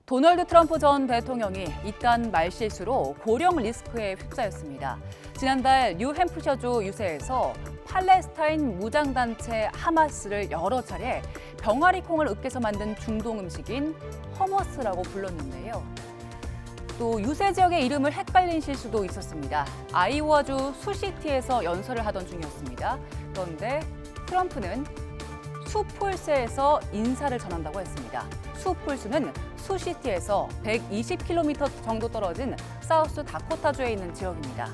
도널드 트럼프 전 대통령이 이딴 말실수로 고령 리스크에 휩싸였습니다. 지난달 뉴햄프셔주 유세에서 팔레스타인 무장단체 하마스를 여러 차례 병아리 콩을 으깨서 만든 중동 음식인 허머스라고 불렀는데요. 또 유세 지역의 이름을 헷갈린 실수도 있었습니다. 아이오와주 수시티에서 연설을 하던 중이었습니다. 그런데 트럼프는 수폴스에서 인사를 전한다고 했습니다. 수폴스는 수시티에서 120km 정도 떨어진 사우스 다코타주에 있는 지역입니다.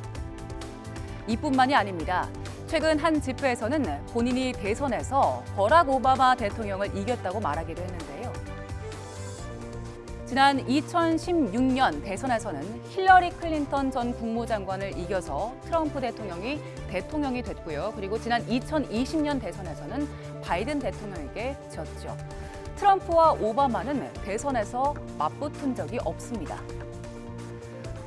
이뿐만이 아닙니다. 최근 한 집회에서는 본인이 대선에서 버락 오바마 대통령을 이겼다고 말하기도 했는데요. 지난 2016년 대선에서는 힐러리 클린턴 전 국무장관을 이겨서 트럼프 대통령이 됐고요. 그리고 지난 2020년 대선에서는 바이든 대통령에게 졌죠. 트럼프와 오바마는 대선에서 맞붙은 적이 없습니다.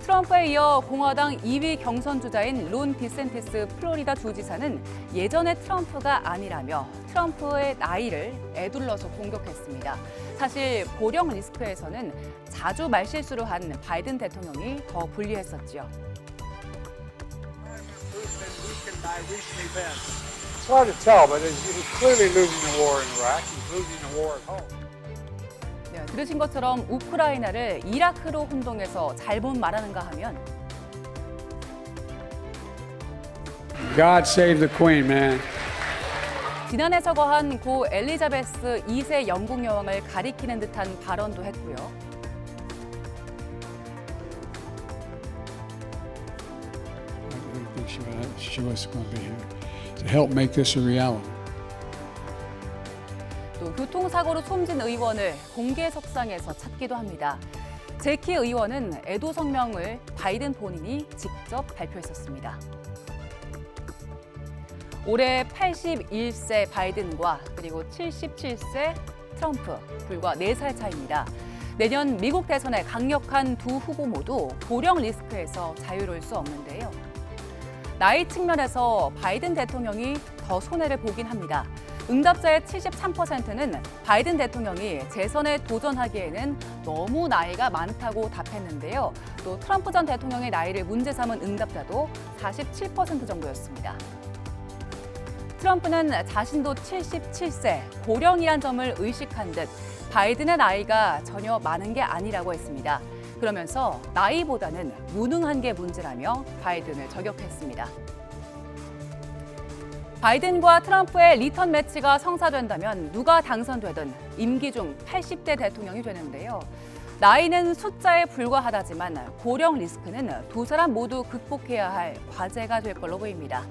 트럼프에 이어 공화당 2위 경선 주자인 론 디센티스 플로리다 주지사는 예전의 트럼프가 아니라며 트럼프의 나이를 에둘러서 공격했습니다. 사실 고령 리스크에서는 자주 말실수를 한 바이든 대통령이 더 불리했었지요. It's hard to tell, but he's clearly losing the war in Iraq. He's losing the war at home. 네, 들으신 것처럼 우크라이나를 이라크로 혼동해서 잘못 말하는가 하면 God save the Queen, man. 지난해 서거한 고 엘리자베스 2세 영국 여왕을 가리키는 듯한 발언도 했고요. I think she was going to be here to help make this a reality. 또 교통사고로 숨진 의원을 공개석상에서 찾기도 합니다. 제키 의원은 애도 성명을 바이든 본인이 직접 발표했었습니다. 올해 81세 바이든과 그리고 77세 트럼프, 불과 4살 차이입니다. 내년 미국 대선에 강력한 두 후보 모두 고령 리스크에서 자유로울 수 없는데요. 나이 측면에서 바이든 대통령이 더 손해를 보긴 합니다. 응답자의 73%는 바이든 대통령이 재선에 도전하기에는 너무 나이가 많다고 답했는데요. 또 트럼프 전 대통령의 나이를 문제 삼은 응답자도 47% 정도였습니다. 트럼프는 자신도 77세, 고령이란 점을 의식한 듯 바이든의 나이가 전혀 많은 게 아니라고 했습니다. 그러면서 나이보다는 무능한 게 문제라며 바이든을 저격했습니다. 바이든과 트럼프의 리턴 매치가 성사된다면 누가 당선되든 임기 중 80대 대통령이 되는데요. 나이는 숫자에 불과하다지만 고령 리스크는 두 사람 모두 극복해야 할 과제가 될 걸로 보입니다.